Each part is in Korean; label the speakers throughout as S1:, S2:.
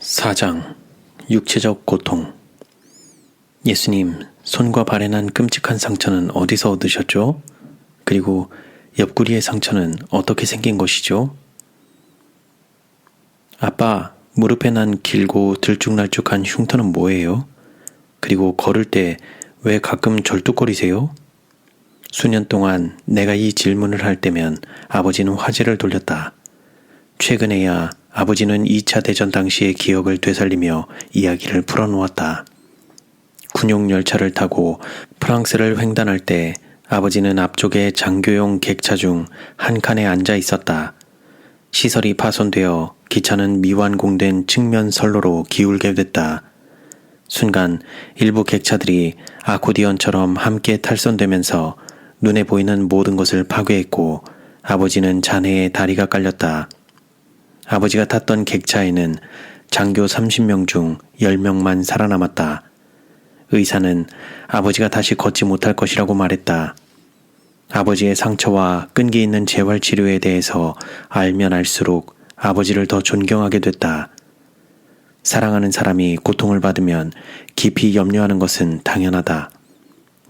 S1: 4장 육체적 고통. 예수님, 손과 발에 난 끔찍한 상처는 어디서 얻으셨죠? 그리고 옆구리의 상처는 어떻게 생긴 것이죠? 아빠, 무릎에 난 길고 들쭉날쭉한 흉터는 뭐예요? 그리고 걸을 때 왜 가끔 절뚝거리세요? 수년 동안 내가 이 질문을 할 때면 아버지는 화제를 돌렸다. 최근에야 아버지는 2차 대전 당시의 기억을 되살리며 이야기를 풀어놓았다. 군용 열차를 타고 프랑스를 횡단할 때 아버지는 앞쪽에 장교용 객차 중 한 칸에 앉아 있었다. 시설이 파손되어 기차는 미완공된 측면 선로로 기울게 됐다. 순간 일부 객차들이 아코디언처럼 함께 탈선되면서 눈에 보이는 모든 것을 파괴했고 아버지는 잔해에 다리가 깔렸다. 아버지가 탔던 객차에는 장교 30명 중 10명만 살아남았다. 의사는 아버지가 다시 걷지 못할 것이라고 말했다. 아버지의 상처와 끈기 있는 재활치료에 대해서 알면 알수록 아버지를 더 존경하게 됐다. 사랑하는 사람이 고통을 받으면 깊이 염려하는 것은 당연하다.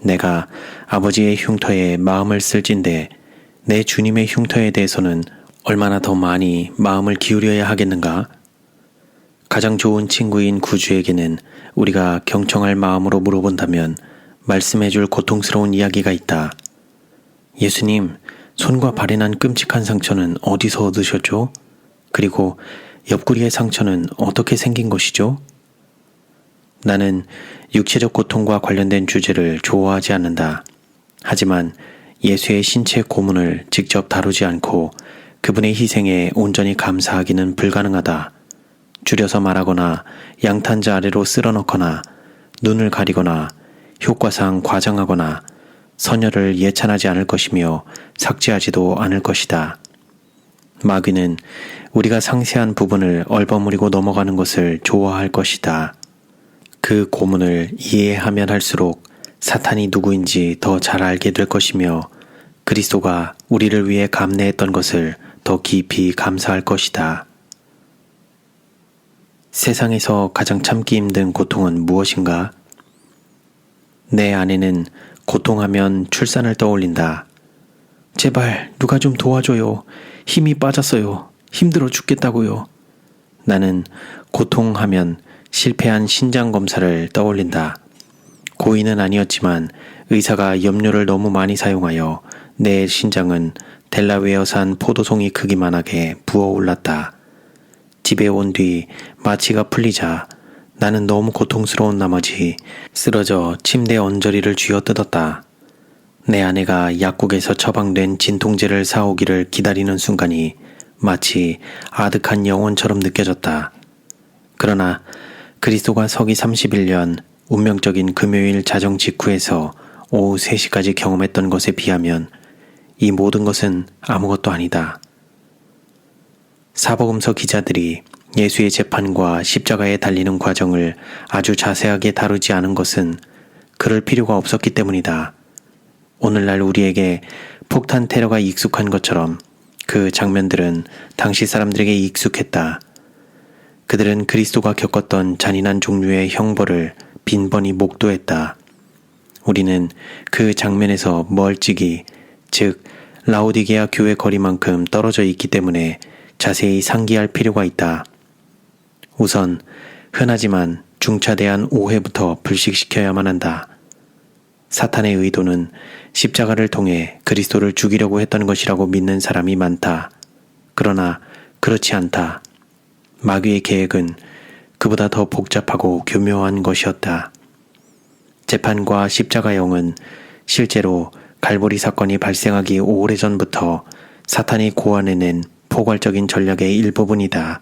S1: 내가 아버지의 흉터에 마음을 쓸진데 내 주님의 흉터에 대해서는 얼마나 더 많이 마음을 기울여야 하겠는가? 가장 좋은 친구인 구주에게는 우리가 경청할 마음으로 물어본다면 말씀해줄 고통스러운 이야기가 있다. 예수님, 손과 발에 난 끔찍한 상처는 어디서 얻으셨죠? 그리고 옆구리의 상처는 어떻게 생긴 것이죠? 나는 육체적 고통과 관련된 주제를 좋아하지 않는다. 하지만 예수의 신체 고문을 직접 다루지 않고 그분의 희생에 온전히 감사하기는 불가능하다. 줄여서 말하거나 양탄자 아래로 쓸어넣거나 눈을 가리거나 효과상 과장하거나 선열을 예찬하지 않을 것이며 삭제하지도 않을 것이다. 마귀는 우리가 상세한 부분을 얼버무리고 넘어가는 것을 좋아할 것이다. 그 고문을 이해하면 할수록 사탄이 누구인지 더 잘 알게 될 것이며 그리스도가 우리를 위해 감내했던 것을 더 깊이 감사할 것이다. 세상에서 가장 참기 힘든 고통은 무엇인가? 내 아내는 고통하면 출산을 떠올린다. 제발 누가 좀 도와줘요. 힘이 빠졌어요. 힘들어 죽겠다고요. 나는 고통하면 실패한 신장 검사를 떠올린다. 고의는 아니었지만 의사가 염료를 너무 많이 사용하여 내 신장은 델라웨어산 포도송이 크기만하게 부어올랐다. 집에 온 뒤 마취가 풀리자 나는 너무 고통스러운 나머지 쓰러져 침대 언저리를 쥐어뜯었다. 내 아내가 약국에서 처방된 진통제를 사오기를 기다리는 순간이 마치 아득한 영혼처럼 느껴졌다. 그러나 그리스도가 서기 31년 운명적인 금요일 자정 직후에서 오후 3시까지 경험했던 것에 비하면 이 모든 것은 아무것도 아니다. 사복음서 기자들이 예수의 재판과 십자가에 달리는 과정을 아주 자세하게 다루지 않은 것은 그럴 필요가 없었기 때문이다. 오늘날 우리에게 폭탄 테러가 익숙한 것처럼 그 장면들은 당시 사람들에게 익숙했다. 그들은 그리스도가 겪었던 잔인한 종류의 형벌을 빈번히 목도했다. 우리는 그 장면에서 멀찍이, 즉 라오디게아 교회 거리만큼 떨어져 있기 때문에 자세히 상기할 필요가 있다. 우선 흔하지만 중차대한 오해부터 불식시켜야만 한다. 사탄의 의도는 십자가를 통해 그리스도를 죽이려고 했던 것이라고 믿는 사람이 많다. 그러나 그렇지 않다. 마귀의 계획은 그보다 더 복잡하고 교묘한 것이었다. 재판과 십자가형은 실제로 갈보리 사건이 발생하기 오래전부터 사탄이 고안해낸 포괄적인 전략의 일부분이다.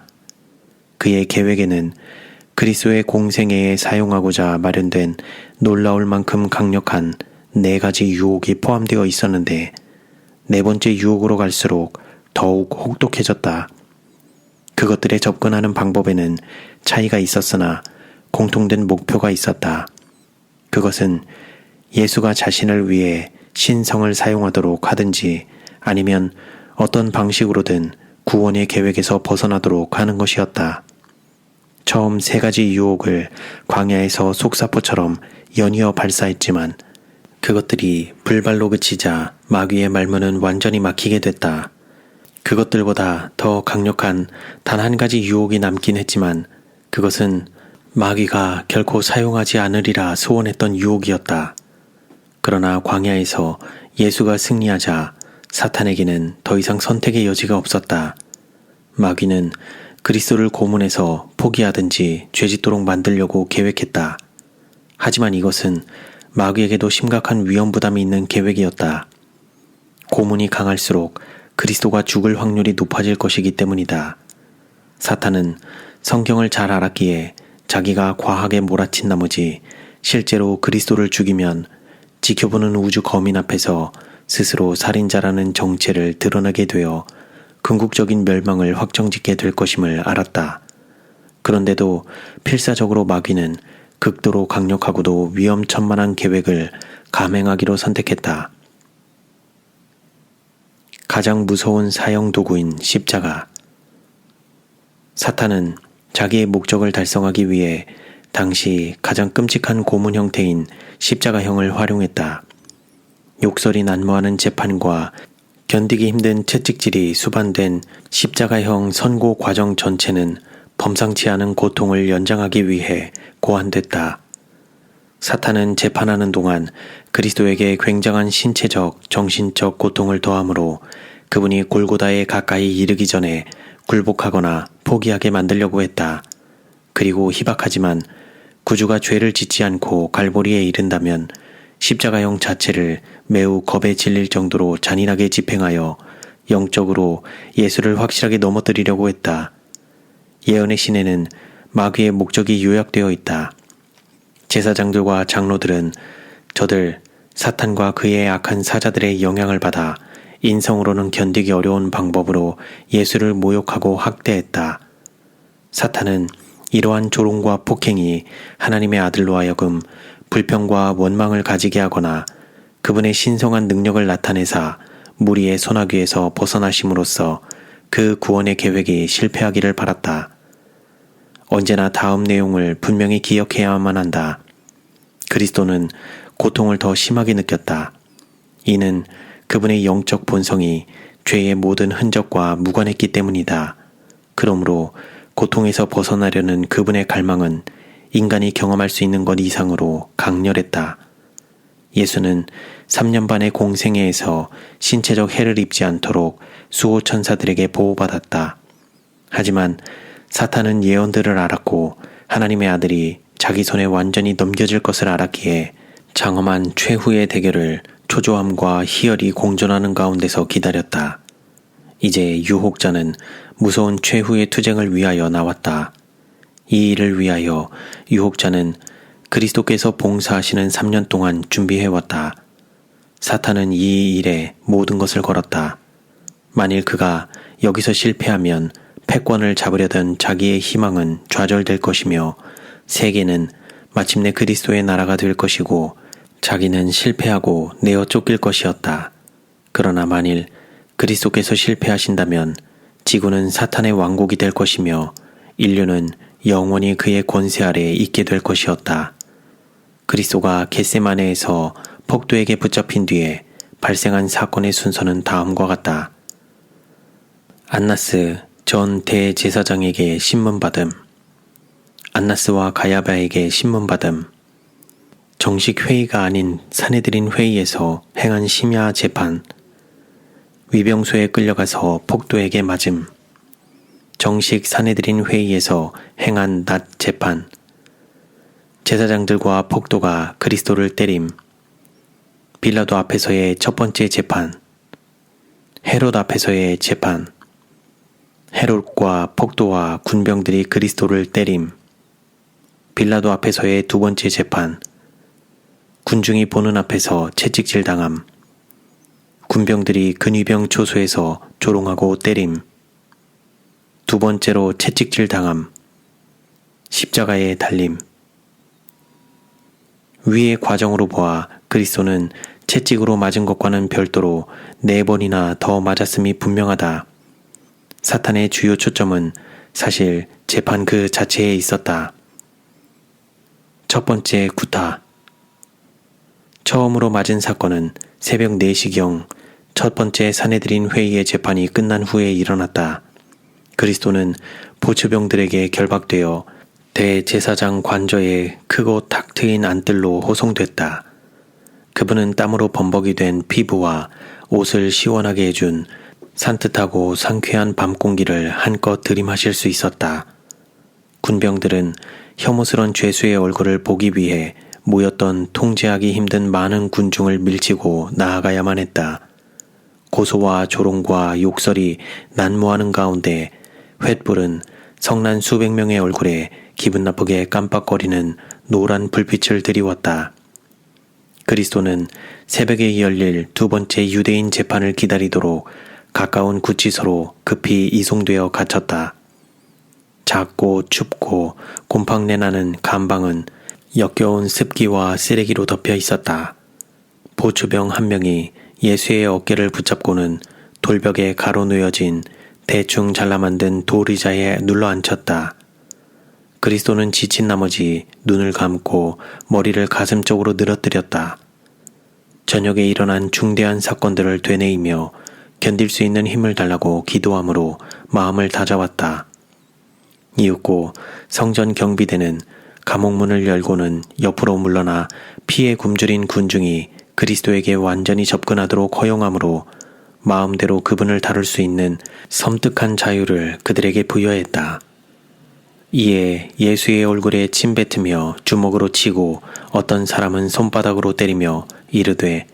S1: 그의 계획에는 그리스도의 공생애에 사용하고자 마련된 놀라울 만큼 강력한 4가지 유혹이 포함되어 있었는데 4번째 유혹으로 갈수록 더욱 혹독해졌다. 그것들에 접근하는 방법에는 차이가 있었으나 공통된 목표가 있었다. 그것은 예수가 자신을 위해 신성을 사용하도록 하든지 아니면 어떤 방식으로든 구원의 계획에서 벗어나도록 하는 것이었다. 처음 3가지 유혹을 광야에서 속사포처럼 연이어 발사했지만 그것들이 불발로 그치자 마귀의 말문은 완전히 막히게 됐다. 그것들보다 더 강력한 단 한 가지 유혹이 남긴 했지만 그것은 마귀가 결코 사용하지 않으리라 소원했던 유혹이었다. 그러나 광야에서 예수가 승리하자 사탄에게는 더 이상 선택의 여지가 없었다. 마귀는 그리스도를 고문해서 포기하든지 죄짓도록 만들려고 계획했다. 하지만 이것은 마귀에게도 심각한 위험 부담이 있는 계획이었다. 고문이 강할수록 그리스도가 죽을 확률이 높아질 것이기 때문이다. 사탄은 성경을 잘 알았기에 자기가 과하게 몰아친 나머지 실제로 그리스도를 죽이면 지켜보는 우주 거민 앞에서 스스로 살인자라는 정체를 드러내게 되어 궁극적인 멸망을 확정짓게 될 것임을 알았다. 그런데도 필사적으로 마귀는 극도로 강력하고도 위험천만한 계획을 감행하기로 선택했다. 가장 무서운 사형 도구인 십자가. 사탄은 자기의 목적을 달성하기 위해 당시 가장 끔찍한 고문 형태인 십자가형을 활용했다. 욕설이 난무하는 재판과 견디기 힘든 채찍질이 수반된 십자가형 선고 과정 전체는 범상치 않은 고통을 연장하기 위해 고안됐다. 사탄은 재판하는 동안 그리스도에게 굉장한 신체적, 정신적 고통을 더하므로 그분이 골고다에 가까이 이르기 전에 굴복하거나 포기하게 만들려고 했다. 그리고 희박하지만 구주가 죄를 짓지 않고 갈보리에 이른다면 십자가형 자체를 매우 겁에 질릴 정도로 잔인하게 집행하여 영적으로 예수를 확실하게 넘어뜨리려고 했다. 예언의 신에는 마귀의 목적이 요약되어 있다. 제사장들과 장로들은 저들 사탄과 그의 악한 사자들의 영향을 받아 인성으로는 견디기 어려운 방법으로 예수를 모욕하고 학대했다. 사탄은 이러한 조롱과 폭행이 하나님의 아들로 하여금 불평과 원망을 가지게 하거나 그분의 신성한 능력을 나타내사 무리의 소나귀에서 벗어나심으로써 그 구원의 계획이 실패하기를 바랐다. 언제나 다음 내용을 분명히 기억해야만 한다. 그리스도는 고통을 더 심하게 느꼈다. 이는 그분의 영적 본성이 죄의 모든 흔적과 무관했기 때문이다. 그러므로 고통에서 벗어나려는 그분의 갈망은 인간이 경험할 수 있는 것 이상으로 강렬했다. 예수는 3년 반의 공생애에서 신체적 해를 입지 않도록 수호 천사들에게 보호받았다. 하지만 사탄은 예언들을 알았고 하나님의 아들이 자기 손에 완전히 넘겨질 것을 알았기에 장엄한 최후의 대결을 초조함과 희열이 공존하는 가운데서 기다렸다. 이제 유혹자는 무서운 최후의 투쟁을 위하여 나왔다. 이 일을 위하여 유혹자는 그리스도께서 봉사하시는 3년 동안 준비해왔다. 사탄은 이 일에 모든 것을 걸었다. 만일 그가 여기서 실패하면 패권을 잡으려던 자기의 희망은 좌절될 것이며 세계는 마침내 그리스도의 나라가 될 것이고 자기는 실패하고 내어 쫓길 것이었다. 그러나 만일 그리스도께서 실패하신다면 지구는 사탄의 왕국이 될 것이며 인류는 영원히 그의 권세 아래에 있게 될 것이었다. 그리스도가 겟세마네에서 폭도에게 붙잡힌 뒤에 발생한 사건의 순서는 다음과 같다. 안나스 전 대제사장에게 신문받음. 안나스와 가야바에게 신문받음. 정식 회의가 아닌 사내들인 회의에서 행한 심야 재판. 위병소에 끌려가서 폭도에게 맞음. 정식 사내들인 회의에서 행한 낮 재판. 제사장들과 폭도가 그리스도를 때림. 빌라도 앞에서의 첫 번째 재판. 헤롯 앞에서의 재판. 헤롯과 폭도와 군병들이 그리스도를 때림. 빌라도 앞에서의 두 번째 재판. 군중이 보는 앞에서 채찍질 당함. 군병들이 근위병 초소에서 조롱하고 때림. 두 번째로 채찍질 당함. 십자가에 달림. 위의 과정으로 보아 그리스도는 채찍으로 맞은 것과는 별도로 4번이나 더 맞았음이 분명하다. 사탄의 주요 초점은 사실 재판 그 자체에 있었다. 첫 번째 구타. 처음으로 맞은 사건은 새벽 4시경 첫 번째 사내들인 회의의 재판이 끝난 후에 일어났다. 그리스도는 보초병들에게 결박되어 대제사장 관저에 크고 탁 트인 안뜰로 호송됐다. 그분은 땀으로 범벅이 된 피부와 옷을 시원하게 해준 산뜻하고 상쾌한 밤 공기를 한껏 들이마실 수 있었다. 군병들은 혐오스런 죄수의 얼굴을 보기 위해 모였던 통제하기 힘든 많은 군중을 밀치고 나아가야만 했다. 고소와 조롱과 욕설이 난무하는 가운데 횃불은 성난 수백 명의 얼굴에 기분 나쁘게 깜빡거리는 노란 불빛을 드리웠다. 그리스도는 새벽에 열릴 두 번째 유대인 재판을 기다리도록 가까운 구치소로 급히 이송되어 갇혔다. 작고 춥고 곰팡내 나는 감방은 역겨운 습기와 쓰레기로 덮여 있었다. 보초병 한 명이 예수의 어깨를 붙잡고는 돌벽에 가로놓여진 대충 잘라 만든 돌의자에 눌러앉혔다. 그리스도는 지친 나머지 눈을 감고 머리를 가슴 쪽으로 늘어뜨렸다. 저녁에 일어난 중대한 사건들을 되뇌이며 견딜 수 있는 힘을 달라고 기도함으로 마음을 다잡았다. 이윽고 성전 경비대는 감옥문을 열고는 옆으로 물러나 피에 굶주린 군중이 그리스도에게 완전히 접근하도록 허용함으로 마음대로 그분을 다룰 수 있는 섬뜩한 자유를 그들에게 부여했다. 이에 예수의 얼굴에 침 뱉으며 주먹으로 치고 어떤 사람은 손바닥으로 때리며 이르되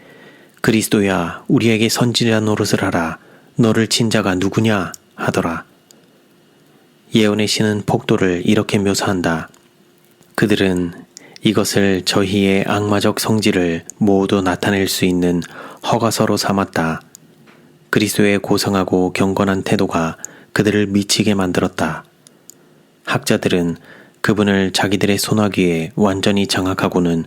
S1: 그리스도야 우리에게 선지자 노릇을 하라. 너를 친 자가 누구냐 하더라. 예언의 신은 폭도를 이렇게 묘사한다. 그들은 이것을 저희의 악마적 성질을 모두 나타낼 수 있는 허가서로 삼았다. 그리스도의 고상하고 경건한 태도가 그들을 미치게 만들었다. 학자들은 그분을 자기들의 손아귀에 완전히 장악하고는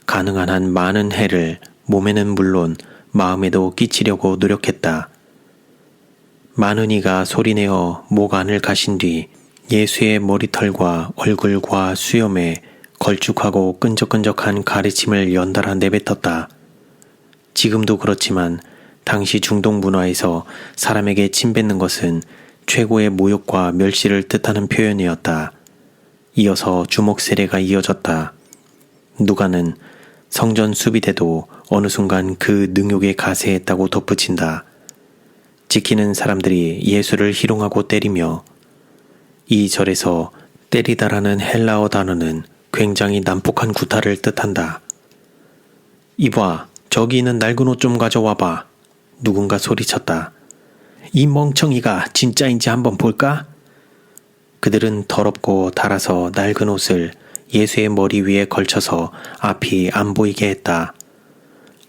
S1: 가능한 한 많은 해를 몸에는 물론 마음에도 끼치려고 노력했다. 많은 이가 소리내어 목 안을 가신 뒤 예수의 머리털과 얼굴과 수염에 걸쭉하고 끈적끈적한 가르침을 연달아 내뱉었다. 지금도 그렇지만 당시 중동 문화에서 사람에게 침뱉는 것은 최고의 모욕과 멸시를 뜻하는 표현이었다. 이어서 주먹 세례가 이어졌다. 누가는 성전 수비대도 어느 순간 그 능욕에 가세했다고 덧붙인다. 지키는 사람들이 예수를 희롱하고 때리며 이 절에서 때리다라는 헬라어 단어는 굉장히 난폭한 구타를 뜻한다. 이봐, 저기 있는 낡은 옷 좀 가져와봐. 누군가 소리쳤다. 이 멍청이가 진짜인지 한번 볼까? 그들은 더럽고 달아서 낡은 옷을 예수의 머리 위에 걸쳐서 앞이 안 보이게 했다.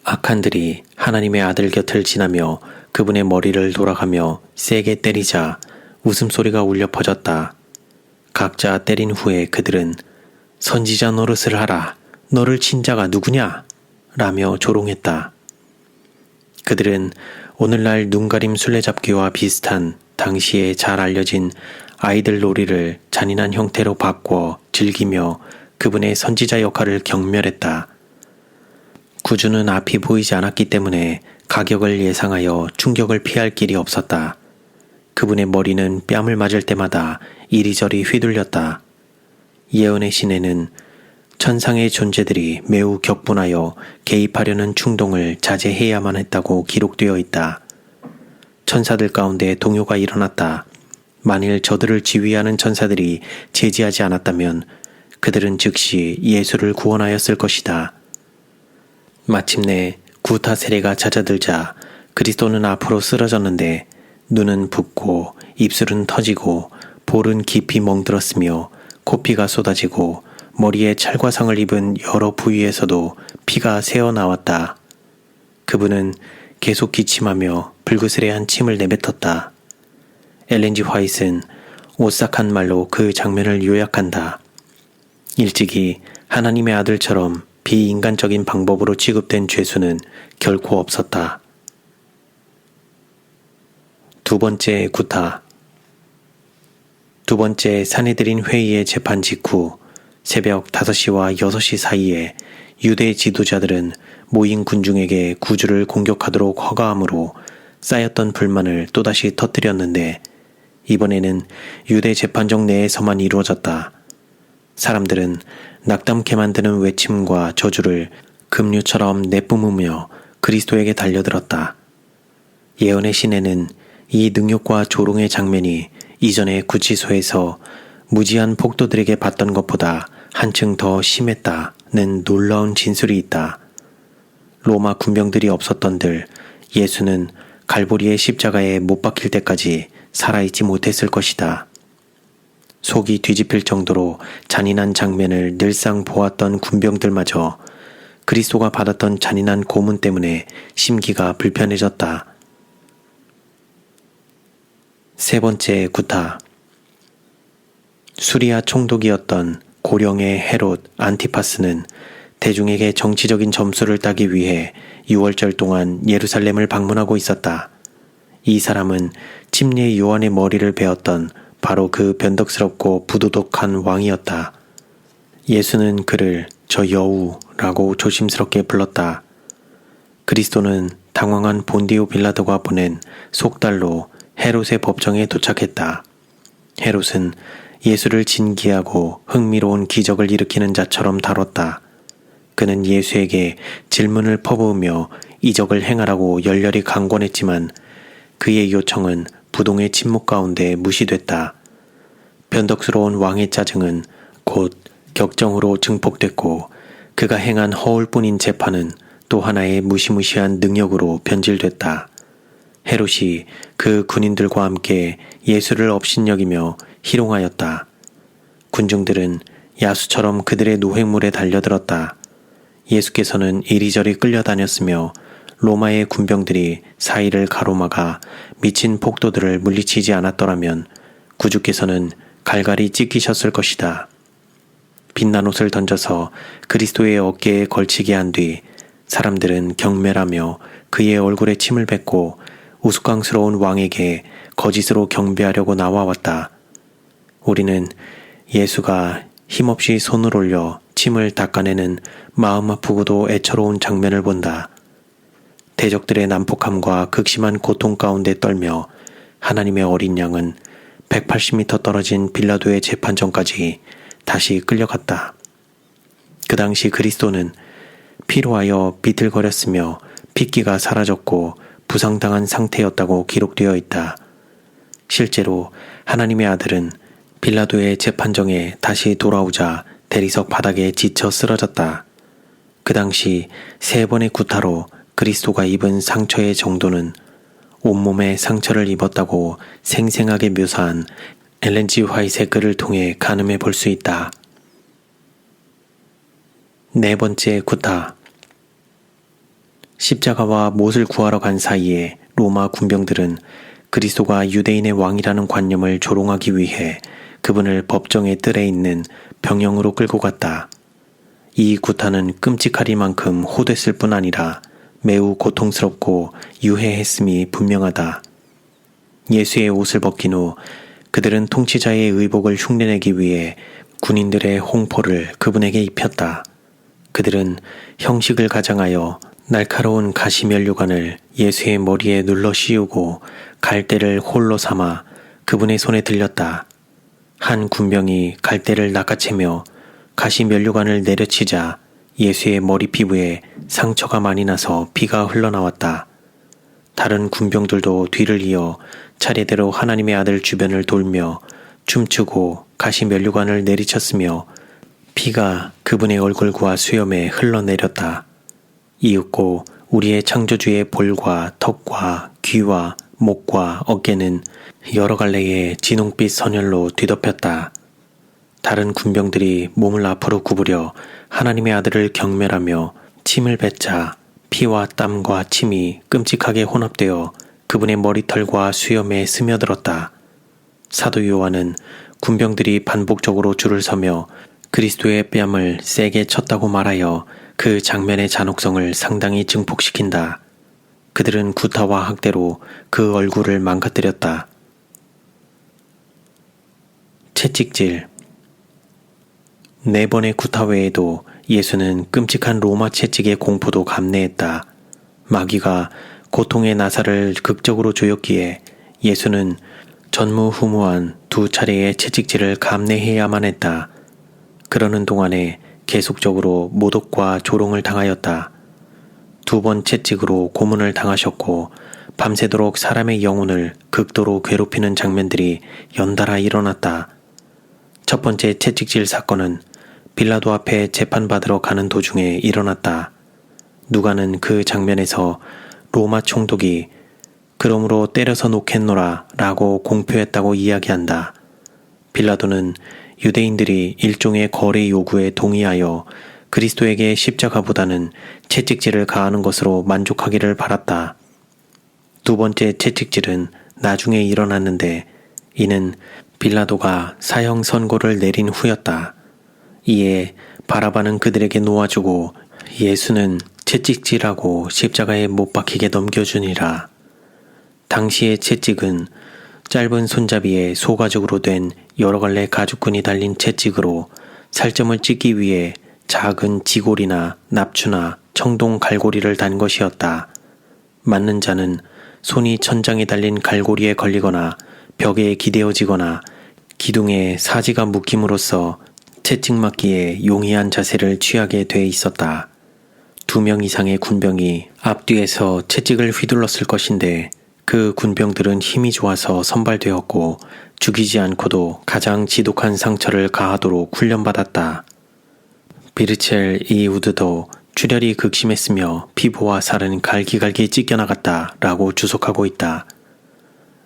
S1: 악한들이 하나님의 아들 곁을 지나며 그분의 머리를 돌아가며 세게 때리자 웃음소리가 울려 퍼졌다. 각자 때린 후에 그들은 선지자 노릇을 하라. 너를 친 자가 누구냐? 라며 조롱했다. 그들은 오늘날 눈가림 술래잡기와 비슷한 당시에 잘 알려진 아이들 놀이를 잔인한 형태로 바꿔 즐기며 그분의 선지자 역할을 경멸했다. 구주는 앞이 보이지 않았기 때문에 가격을 예상하여 충격을 피할 길이 없었다. 그분의 머리는 뺨을 맞을 때마다 이리저리 휘둘렸다. 예언의 신에는 천상의 존재들이 매우 격분하여 개입하려는 충동을 자제해야만 했다고 기록되어 있다. 천사들 가운데 동요가 일어났다. 만일 저들을 지휘하는 천사들이 제지하지 않았다면 그들은 즉시 예수를 구원하였을 것이다. 마침내 구타 세례가 잦아들자 그리스도는 앞으로 쓰러졌는데 눈은 붓고 입술은 터지고 볼은 깊이 멍들었으며 코피가 쏟아지고 머리에 찰과상을 입은 여러 부위에서도 피가 새어나왔다. 그분은 계속 기침하며 불그스레한 침을 내뱉었다. 엘렌 G. 화이트는 오싹한 말로 그 장면을 요약한다. 일찍이 하나님의 아들처럼 비인간적인 방법으로 취급된 죄수는 결코 없었다. 두 번째 구타. 두 번째 산헤드린 회의의 재판 직후 새벽 5시와 6시 사이에 유대 지도자들은 모인 군중에게 구주를 공격하도록 허가함으로 쌓였던 불만을 또다시 터뜨렸는데 이번에는 유대 재판정 내에서만 이루어졌다. 사람들은 낙담케 만드는 외침과 저주를 급류처럼 내뿜으며 그리스도에게 달려들었다. 예언의 시내는 이 능욕과 조롱의 장면이 이전에 구치소에서 무지한 폭도들에게 받던 것보다 한층 더 심했다는 놀라운 진술이 있다. 로마 군병들이 없었던들 예수는 갈보리의 십자가에 못 박힐 때까지 살아있지 못했을 것이다. 속이 뒤집힐 정도로 잔인한 장면을 늘상 보았던 군병들마저 그리스도가 받았던 잔인한 고문 때문에 심기가 불편해졌다. 세 번째 구타. 수리아 총독이었던 고령의 헤롯 안티파스는 대중에게 정치적인 점수를 따기 위해 6월절 동안 예루살렘을 방문하고 있었다. 이 사람은 침례 요한의 머리를 베었던 바로 그 변덕스럽고 부도덕한 왕이었다. 예수는 그를 저 여우라고 조심스럽게 불렀다. 그리스도는 당황한 본디오 빌라도가 보낸 속달로 헤롯의 법정에 도착했다. 헤롯은 예수를 진기하고 흥미로운 기적을 일으키는 자처럼 다뤘다. 그는 예수에게 질문을 퍼부으며 이적을 행하라고 열렬히 강권했지만 그의 요청은 부동의 침묵 가운데 무시됐다. 변덕스러운 왕의 짜증은 곧 격정으로 증폭됐고 그가 행한 허울뿐인 재판은 또 하나의 무시무시한 능력으로 변질됐다. 헤롯이 그 군인들과 함께 예수를 업신여기며 희롱하였다. 군중들은 야수처럼 그들의 노획물에 달려들었다. 예수께서는 이리저리 끌려다녔으며 로마의 군병들이 사이를 가로막아 미친 폭도들을 물리치지 않았더라면 구주께서는 갈갈이 찢기셨을 것이다. 빛난 옷을 던져서 그리스도의 어깨에 걸치게 한 뒤 사람들은 경멸하며 그의 얼굴에 침을 뱉고 우스꽝스러운 왕에게 거짓으로 경배하려고 나와왔다. 우리는 예수가 힘없이 손을 올려 침을 닦아내는 마음 아프고도 애처로운 장면을 본다. 대적들의 난폭함과 극심한 고통 가운데 떨며 하나님의 어린 양은 180m 떨어진 빌라도의 재판정까지 다시 끌려갔다. 그 당시 그리스도는 피로 하여 비틀거렸으며 핏기가 사라졌고 부상당한 상태였다고 기록되어 있다. 실제로 하나님의 아들은 빌라도의 재판정에 다시 돌아오자 대리석 바닥에 지쳐 쓰러졌다. 그 당시 3번의 구타로 그리스도가 입은 상처의 정도는 온몸에 상처를 입었다고 생생하게 묘사한 엘렌 G. 화이트의 글을 통해 가늠해 볼 수 있다. 네 번째 구타. 십자가와 못을 구하러 간 사이에 로마 군병들은 그리스도가 유대인의 왕이라는 관념을 조롱하기 위해 그분을 법정의 뜰에 있는 병영으로 끌고 갔다. 이 구타는 끔찍하리만큼 호됐을 뿐 아니라 매우 고통스럽고 유해했음이 분명하다. 예수의 옷을 벗긴 후 그들은 통치자의 의복을 흉내내기 위해 군인들의 홍포를 그분에게 입혔다. 그들은 형식을 가장하여 날카로운 가시면류관을 예수의 머리에 눌러 씌우고 갈대를 홀로 삼아 그분의 손에 들렸다. 한 군병이 갈대를 낚아채며 가시면류관을 내려치자 예수의 머리 피부에 상처가 많이 나서 피가 흘러나왔다. 다른 군병들도 뒤를 이어 차례대로 하나님의 아들 주변을 돌며 춤추고 가시면류관을 내리쳤으며 피가 그분의 얼굴과 수염에 흘러내렸다. 이윽고 우리의 창조주의 볼과 턱과 귀와 목과 어깨는 여러 갈래의 진홍빛 선혈로 뒤덮였다. 다른 군병들이 몸을 앞으로 구부려 하나님의 아들을 경멸하며 침을 뱉자 피와 땀과 침이 끔찍하게 혼합되어 그분의 머리털과 수염에 스며들었다. 사도 요한은 군병들이 반복적으로 줄을 서며 그리스도의 뺨을 세게 쳤다고 말하여 그 장면의 잔혹성을 상당히 증폭시킨다. 그들은 구타와 학대로 그 얼굴을 망가뜨렸다. 채찍질. 4번의 구타 외에도 예수는 끔찍한 로마 채찍의 공포도 감내했다. 마귀가 고통의 나사를 극적으로 조였기에 예수는 전무후무한 2차례의 채찍질을 감내해야만 했다. 그러는 동안에 계속적으로 모독과 조롱을 당하였다. 2번 채찍으로 고문을 당하셨고 밤새도록 사람의 영혼을 극도로 괴롭히는 장면들이 연달아 일어났다. 첫 번째 채찍질 사건은 빌라도 앞에 재판받으러 가는 도중에 일어났다. 누가는 그 장면에서 로마 총독이 그러므로 때려서 놓겠노라 라고 공표했다고 이야기한다. 빌라도는 유대인들이 일종의 거래 요구에 동의하여 그리스도에게 십자가보다는 채찍질을 가하는 것으로 만족하기를 바랐다. 2번째 채찍질은 나중에 일어났는데 이는 빌라도가 사형 선고를 내린 후였다. 이에 바라바는 그들에게 놓아주고 예수는 채찍질하고 십자가에 못 박히게 넘겨주니라. 당시의 채찍은 짧은 손잡이에 소가죽으로 된 여러 갈래 가죽끈이 달린 채찍으로 살점을 찍기 위해 작은 지골이나 납추나 청동 갈고리를 단 것이었다. 맞는 자는 손이 천장에 달린 갈고리에 걸리거나 벽에 기대어지거나 기둥에 사지가 묶임으로써 채찍 맞기에 용이한 자세를 취하게 돼 있었다. 2명 이상의 군병이 앞뒤에서 채찍을 휘둘렀을 것인데 그 군병들은 힘이 좋아서 선발되었고 죽이지 않고도 가장 지독한 상처를 가하도록 훈련받았다. 비르첼 이우드도 출혈이 극심했으며 피부와 살은 갈기갈기 찢겨나갔다 라고 주석하고 있다.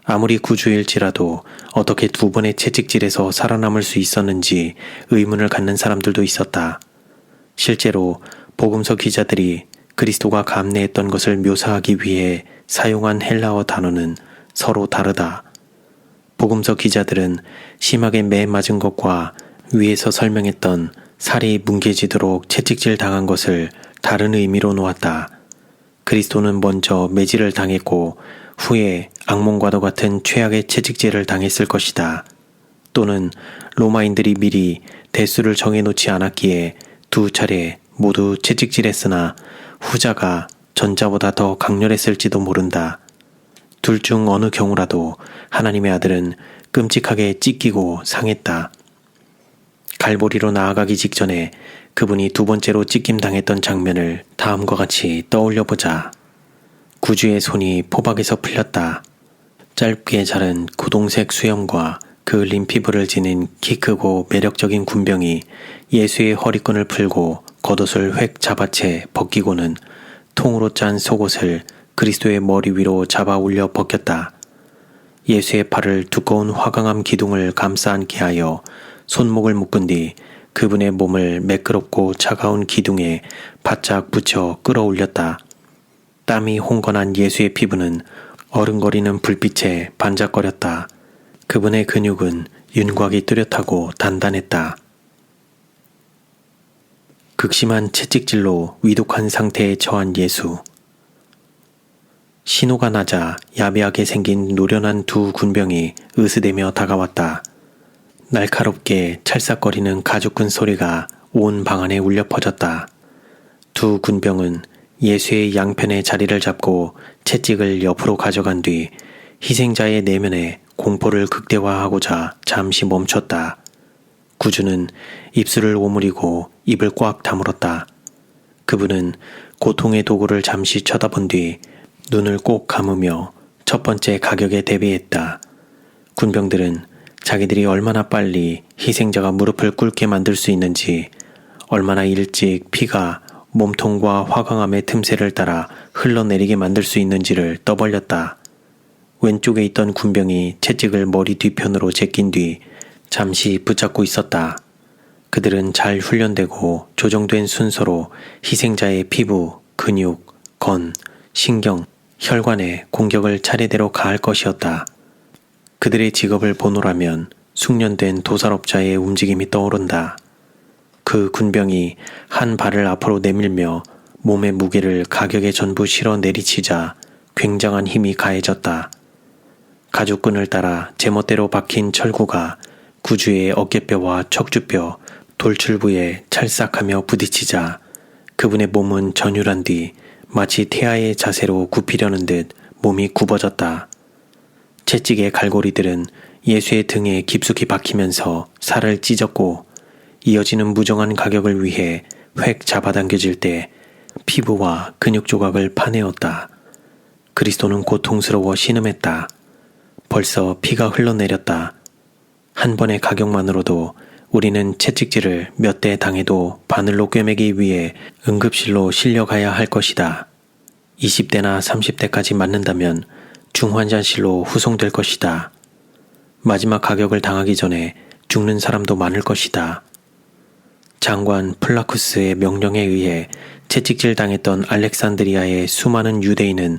S1: 아무리 구주일지라도 어떻게 2번의 채찍질에서 살아남을 수 있었는지 의문을 갖는 사람들도 있었다. 실제로 복음서 기자들이 그리스도가 감내했던 것을 묘사하기 위해 사용한 헬라어 단어는 서로 다르다. 복음서 기자들은 심하게 매 맞은 것과 위에서 설명했던 살이 뭉개지도록 채찍질 당한 것을 다른 의미로 놓았다. 그리스도는 먼저 매질을 당했고 후에 악몽과도 같은 최악의 채찍질을 당했을 것이다. 또는 로마인들이 미리 대수를 정해놓지 않았기에 2차례 모두 채찍질했으나 후자가 전자보다 더 강렬했을지도 모른다. 둘 중 어느 경우라도 하나님의 아들은 끔찍하게 찢기고 상했다. 갈보리로 나아가기 직전에 그분이 2번째로 찢김당했던 장면을 다음과 같이 떠올려보자. 구주의 손이 포박에서 풀렸다. 짧게 자른 고동색 수염과 그을린 피부를 지닌 키 크고 매력적인 군병이 예수의 허리끈을 풀고 겉옷을 획 잡아채 벗기고는 통으로 짠 속옷을 그리스도의 머리 위로 잡아 올려 벗겼다. 예수의 팔을 두꺼운 화강암 기둥을 감싸 안게 하여 손목을 묶은 뒤 그분의 몸을 매끄럽고 차가운 기둥에 바짝 붙여 끌어올렸다. 땀이 홍건한 예수의 피부는 어른거리는 불빛에 반짝거렸다. 그분의 근육은 윤곽이 뚜렷하고 단단했다. 극심한 채찍질로 위독한 상태에 처한 예수. 신호가 나자 야비하게 생긴 노련한 2 군병이 으스대며 다가왔다. 날카롭게 찰싹거리는 가죽끈 소리가 온 방 안에 울려 퍼졌다. 2 군병은 예수의 양편에 자리를 잡고 채찍을 옆으로 가져간 뒤 희생자의 내면에 공포를 극대화하고자 잠시 멈췄다. 구주는 입술을 오므리고 입을 꽉 다물었다. 그분은 고통의 도구를 잠시 쳐다본 뒤 눈을 꼭 감으며 첫 번째 가격에 대비했다. 군병들은 자기들이 얼마나 빨리 희생자가 무릎을 꿇게 만들 수 있는지, 얼마나 일찍 피가 몸통과 화강암의 틈새를 따라 흘러내리게 만들 수 있는지를 떠벌렸다. 왼쪽에 있던 군병이 채찍을 머리 뒤편으로 제낀 뒤 잠시 붙잡고 있었다. 그들은 잘 훈련되고 조정된 순서로 희생자의 피부, 근육, 건, 신경, 혈관에 공격을 차례대로 가할 것이었다. 그들의 직업을 보노라면 숙련된 도살업자의 움직임이 떠오른다. 그 군병이 한 발을 앞으로 내밀며 몸의 무게를 가격에 전부 실어 내리치자 굉장한 힘이 가해졌다. 가죽끈을 따라 제멋대로 박힌 철구가 구주의 어깨뼈와 척추뼈, 돌출부에 찰싹하며 부딪히자 그분의 몸은 전율한 뒤 마치 태아의 자세로 굽히려는 듯 몸이 굽어졌다. 채찍의 갈고리들은 예수의 등에 깊숙이 박히면서 살을 찢었고 이어지는 무정한 가격을 위해 획 잡아당겨질 때 피부와 근육 조각을 파내었다. 그리스도는 고통스러워 신음했다. 벌써 피가 흘러내렸다. 한 번의 가격만으로도 우리는 채찍질을 몇 대 당해도 바늘로 꿰매기 위해 응급실로 실려가야 할 것이다. 20대나 30대까지 맞는다면 중환자실로 후송될 것이다. 마지막 가격을 당하기 전에 죽는 사람도 많을 것이다. 장관 플라쿠스의 명령에 의해 채찍질 당했던 알렉산드리아의 수많은 유대인은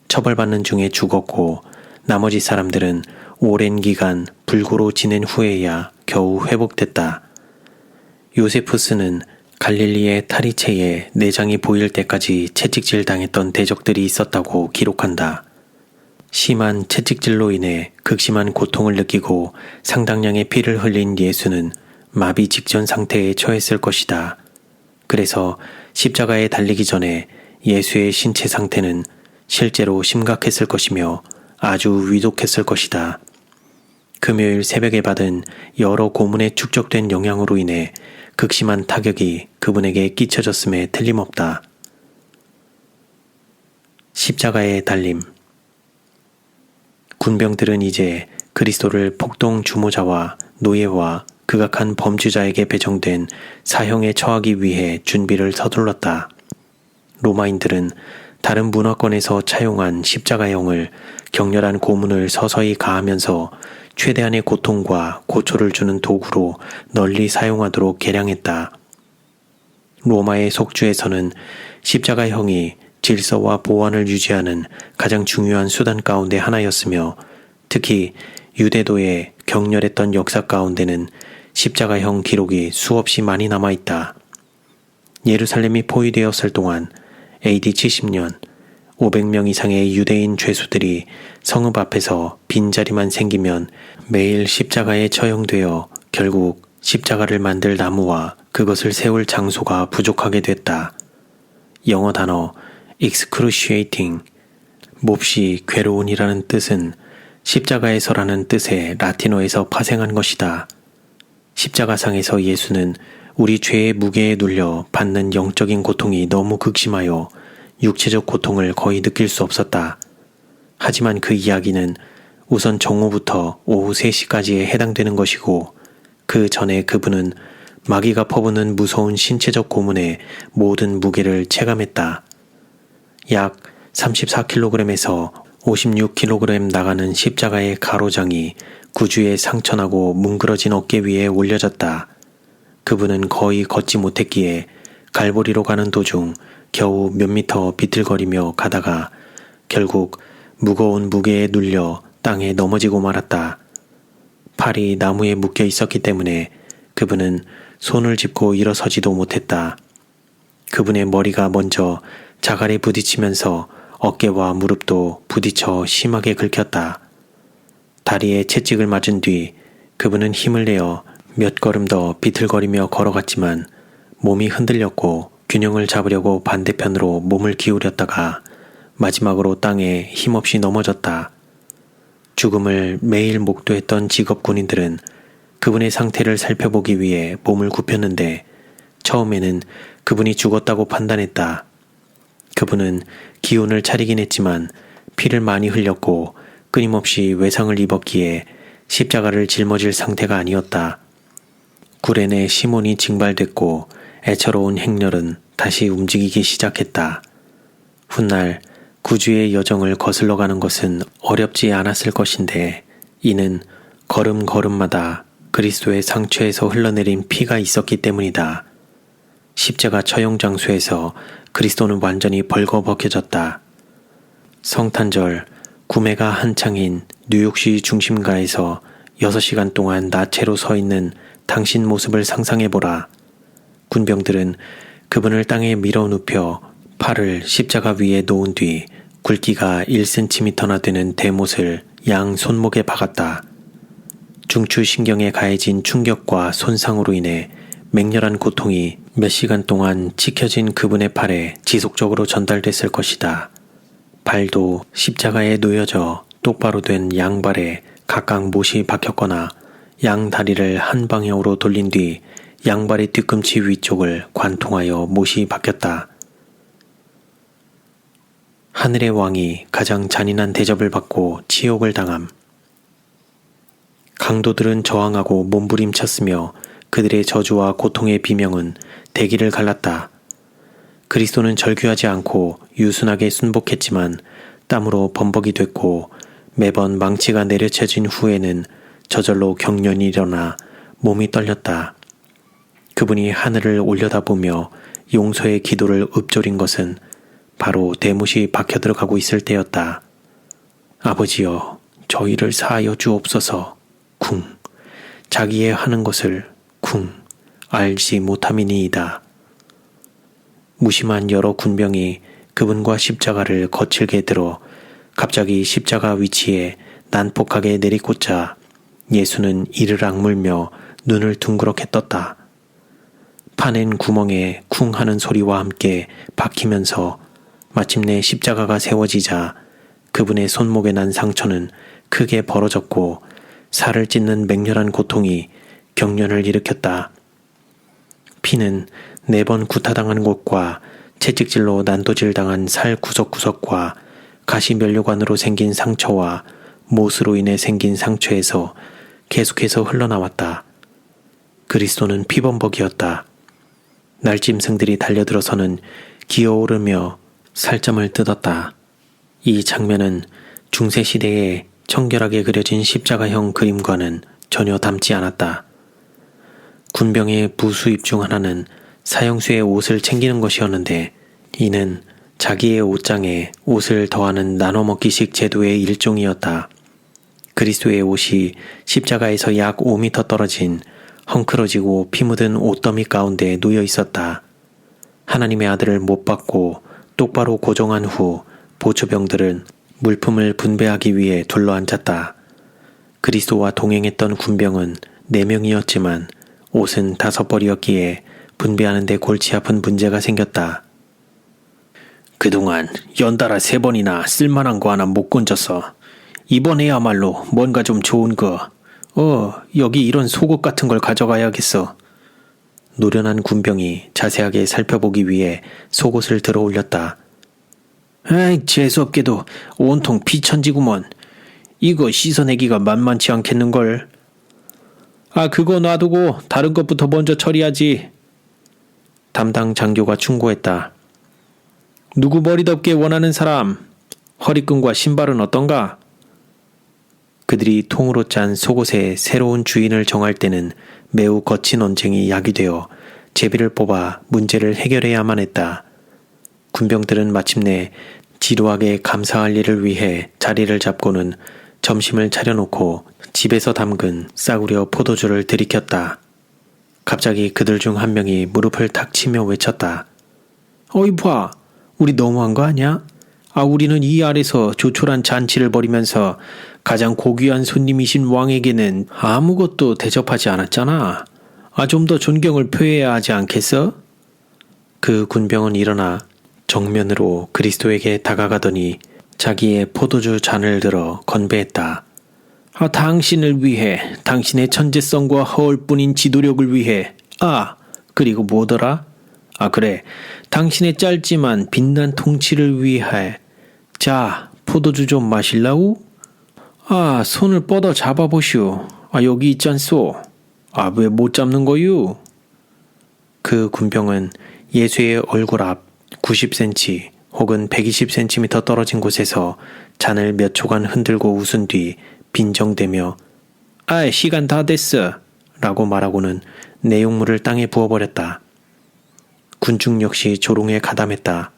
S1: 처벌받는 중에 죽었고 나머지 사람들은 오랜 기간 불구로 지낸 후에야 겨우 회복됐다. 요세푸스는 갈릴리의 타리체에 내장이 보일 때까지 채찍질 당했던 대적들이 있었다고 기록한다. 심한 채찍질로 인해 극심한 고통을 느끼고 상당량의 피를 흘린 예수는 마비 직전 상태에 처했을 것이다. 그래서 십자가에 달리기 전에 예수의 신체 상태는 실제로 심각했을 것이며 아주 위독했을 것이다. 금요일 새벽에 받은 여러 고문에 축적된 영향으로 인해 극심한 타격이 그분에게 끼쳐졌음에 틀림없다. 십자가의 달림. 군병들은 이제 그리스도를 폭동 주모자와 노예와 극악한 범죄자에게 배정된 사형에 처하기 위해 준비를 서둘렀다. 로마인들은 다른 문화권에서 차용한 십자가형을 격렬한 고문을 서서히 가하면서 최대한의 고통과 고초를 주는 도구로 널리 사용하도록 개량했다. 로마의 속주에서는 십자가형이 질서와 보안을 유지하는 가장 중요한 수단 가운데 하나였으며 특히 유대도의 격렬했던 역사 가운데는 십자가형 기록이 수없이 많이 남아있다. 예루살렘이 포위되었을 동안 AD 70년 500명 이상의 유대인 죄수들이 성읍 앞에서 빈자리만 생기면 매일 십자가에 처형되어 결국 십자가를 만들 나무와 그것을 세울 장소가 부족하게 됐다. 영어 단어 excruciating, 몹시 괴로운이라는 뜻은 십자가에서라는 뜻의 라틴어에서 파생한 것이다. 십자가상에서 예수는 우리 죄의 무게에 눌려 받는 영적인 고통이 너무 극심하여 육체적 고통을 거의 느낄 수 없었다. 하지만 그 이야기는 우선 정오부터 오후 3시까지에 해당되는 것이고 그 전에 그분은 마귀가 퍼부는 무서운 신체적 고문의 모든 무게를 체감했다. 약 34kg에서 56kg 나가는 십자가의 가로장이 구주의 상처나고 뭉그러진 어깨 위에 올려졌다. 그분은 거의 걷지 못했기에 갈보리로 가는 도중 겨우 몇 미터 비틀거리며 가다가 결국 무거운 무게에 눌려 땅에 넘어지고 말았다. 팔이 나무에 묶여 있었기 때문에 그분은 손을 짚고 일어서지도 못했다. 그분의 머리가 먼저 자갈에 부딪히면서 어깨와 무릎도 부딪혀 심하게 긁혔다. 다리에 채찍을 맞은 뒤 그분은 힘을 내어 몇 걸음 더 비틀거리며 걸어갔지만 몸이 흔들렸고 균형을 잡으려고 반대편으로 몸을 기울였다가 마지막으로 땅에 힘없이 넘어졌다. 죽음을 매일 목도했던 직업군인들은 그분의 상태를 살펴보기 위해 몸을 굽혔는데 처음에는 그분이 죽었다고 판단했다. 그분은 기운을 차리긴 했지만 피를 많이 흘렸고 끊임없이 외상을 입었기에 십자가를 짊어질 상태가 아니었다. 구레네 시몬이 징발됐고 애처로운 행렬은 다시 움직이기 시작했다. 훗날 구주의 여정을 거슬러 가는 것은 어렵지 않았을 것인데 이는 걸음걸음마다 그리스도의 상처에서 흘러내린 피가 있었기 때문이다. 십자가 처형 장소에서 그리스도는 완전히 벌거벗겨졌다. 성탄절 구매가 한창인 뉴욕시 중심가에서 6시간 동안 나체로 서 있는 당신 모습을 상상해보라. 군병들은 그분을 땅에 밀어눕혀 팔을 십자가 위에 놓은 뒤 굵기가 1cm나 되는 대못을 양 손목에 박았다. 중추신경에 가해진 충격과 손상으로 인해 맹렬한 고통이 몇 시간 동안 찍혀진 그분의 팔에 지속적으로 전달됐을 것이다. 발도 십자가에 놓여져 똑바로 된 양발에 각각 못이 박혔거나 양 다리를 한 방향으로 돌린 뒤 양발의 뒤꿈치 위쪽을 관통하여 못이 박혔다. 하늘의 왕이 가장 잔인한 대접을 받고 치욕을 당함. 강도들은 저항하고 몸부림쳤으며 그들의 저주와 고통의 비명은 대기를 갈랐다. 그리스도는 절규하지 않고 유순하게 순복했지만 땀으로 범벅이 됐고 매번 망치가 내려쳐진 후에는 저절로 경련이 일어나 몸이 떨렸다. 그분이 하늘을 올려다보며 용서의 기도를 읊조린 것은 바로 대못이 박혀 들어가고 있을 때였다. 아버지여, 저희를 사하여 주옵소서. 쿵. 자기의 하는 것을 쿵. 알지 못함이니이다. 무심한 여러 군병이 그분과 십자가를 거칠게 들어 갑자기 십자가 위치에 난폭하게 내리꽂자 예수는 이를 악물며 눈을 둥그렇게 떴다. 파낸 구멍에 쿵 하는 소리와 함께 박히면서 마침내 십자가가 세워지자 그분의 손목에 난 상처는 크게 벌어졌고 살을 찢는 맹렬한 고통이 경련을 일으켰다. 피는 4번 구타당한 곳과 채찍질로 난도질당한 살 구석구석과 가시면류관으로 생긴 상처와 못으로 인해 생긴 상처에서 계속해서 흘러나왔다. 그리스도는 피범벅이었다. 날짐승들이 달려들어서는 기어오르며 살점을 뜯었다. 이 장면은 중세시대에 청결하게 그려진 십자가형 그림과는 전혀 닮지 않았다. 군병의 부수입 중 하나는 사형수의 옷을 챙기는 것이었는데 이는 자기의 옷장에 옷을 더하는 나눠먹기식 제도의 일종이었다. 그리스도의 옷이 십자가에서 약 5m 떨어진 헝클어지고 피 묻은 옷더미 가운데 놓여 있었다. 하나님의 아들을 못 박고 똑바로 고정한 후 보초병들은 물품을 분배하기 위해 둘러앉았다. 그리스도와 동행했던 군병은 4명이었지만 옷은 5벌이었기에 분배하는 데 골치 아픈 문제가 생겼다. 그동안 연달아 3번이나 쓸만한 거 하나 못 건졌어. 이번에야말로 뭔가 좀 좋은 거. 여기 이런 속옷 같은 걸 가져가야겠어. 노련한 군병이 자세하게 살펴보기 위해 속옷을 들어 올렸다. 아이, 재수없게도 온통 피천지구먼. 이거 씻어내기가 만만치 않겠는걸. 그거 놔두고 다른 것부터 먼저 처리하지. 담당 장교가 충고했다. 누구 머리덮개 원하는 사람? 허리끈과 신발은 어떤가? 그들이 통으로 짠 속옷의 새로운 주인을 정할 때는 매우 거친 언쟁이 야기되어 제비를 뽑아 문제를 해결해야만 했다. 군병들은 마침내 지루하게 감사할 일을 위해 자리를 잡고는 점심을 차려놓고 집에서 담근 싸구려 포도주를 들이켰다. 갑자기 그들 중 한 명이 무릎을 탁 치며 외쳤다. 어이 봐, 우리 너무한 거 아니야? 우리는 이 아래서 조촐한 잔치를 벌이면서 가장 고귀한 손님이신 왕에게는 아무것도 대접하지 않았잖아. 좀 더 존경을 표해야 하지 않겠어? 그 군병은 일어나 정면으로 그리스도에게 다가가더니 자기의 포도주 잔을 들어 건배했다. 당신을 위해, 당신의 천재성과 허울뿐인 지도력을 위해, 그리고 뭐더라? 그래, 당신의 짧지만 빛난 통치를 위해. 자, 포도주 좀 마실라우? 손을 뻗어 잡아보시오. 여기 있잖소. 왜 못 잡는 거유? 그 군병은 예수의 얼굴 앞 90cm 혹은 120cm 떨어진 곳에서 잔을 몇 초간 흔들고 웃은 뒤 빈정대며 시간 다 됐어 라고 말하고는 내용물을 땅에 부어버렸다. 군중 역시 조롱에 가담했다.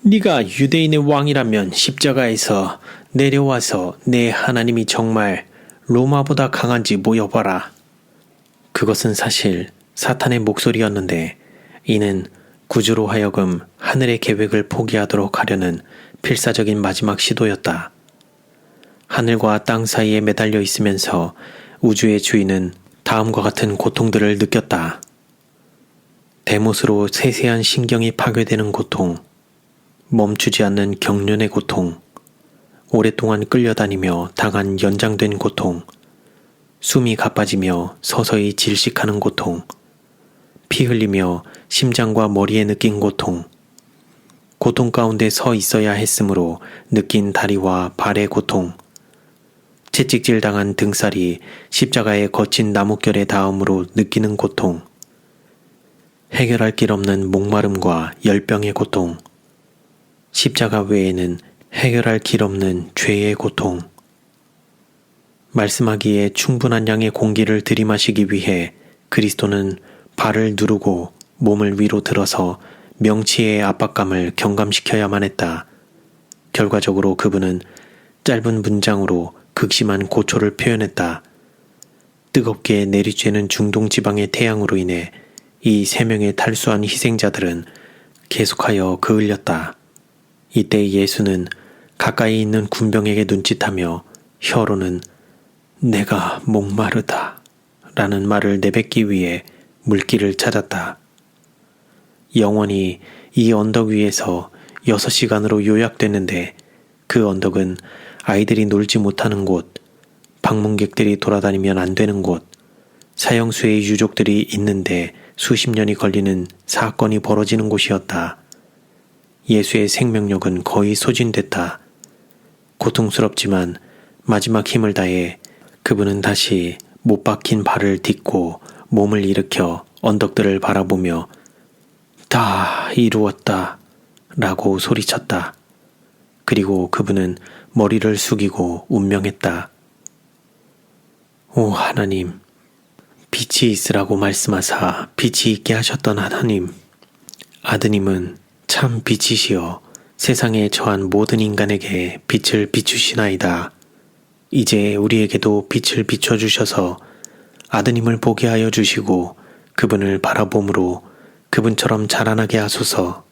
S1: 네가 유대인의 왕이라면 십자가에서 내려와서 내 하나님이 정말 로마보다 강한지 모여봐라. 그것은 사실 사탄의 목소리였는데 이는 구주로 하여금 하늘의 계획을 포기하도록 하려는 필사적인 마지막 시도였다. 하늘과 땅 사이에 매달려 있으면서 우주의 주인은 다음과 같은 고통들을 느꼈다. 대못으로 세세한 신경이 파괴되는 고통, 멈추지 않는 경련의 고통, 오랫동안 끌려다니며 당한 연장된 고통, 숨이 가빠지며 서서히 질식하는 고통, 피 흘리며 심장과 머리에 느낀 고통, 고통 가운데 서 있어야 했으므로 느낀 다리와 발의 고통, 채찍질 당한 등살이 십자가의 거친 나뭇결에 닿음으로 느끼는 고통, 해결할 길 없는 목마름과 열병의 고통, 십자가 외에는 해결할 길 없는 죄의 고통. 말씀하기에 충분한 양의 공기를 들이마시기 위해 그리스도는 발을 누르고 몸을 위로 들어서 명치의 압박감을 경감시켜야만 했다. 결과적으로 그분은 짧은 문장으로 극심한 고초를 표현했다. 뜨겁게 내리쬐는 중동지방의 태양으로 인해 이 3명의 탈수한 희생자들은 계속하여 그을렸다. 이때 예수는 가까이 있는 군병에게 눈짓하며 혀로는 내가 목마르다 라는 말을 내뱉기 위해 물길을 찾았다. 영원히 이 언덕 위에서 6시간으로 요약됐는데 그 언덕은 아이들이 놀지 못하는 곳, 방문객들이 돌아다니면 안 되는 곳, 사형수의 유족들이 있는데 수십 년이 걸리는 사건이 벌어지는 곳이었다. 예수의 생명력은 거의 소진됐다. 고통스럽지만 마지막 힘을 다해 그분은 다시 못 박힌 발을 딛고 몸을 일으켜 언덕들을 바라보며 다 이루었다 라고 소리쳤다. 그리고 그분은 머리를 숙이고 운명했다. 오 하나님, 빛이 있으라고 말씀하사 빛이 있게 하셨던 하나님, 아드님은 참 빛이시여 세상에 처한 모든 인간에게 빛을 비추시나이다. 이제 우리에게도 빛을 비춰주셔서 아드님을 보게 하여 주시고 그분을 바라봄으로 그분처럼 자라나게 하소서.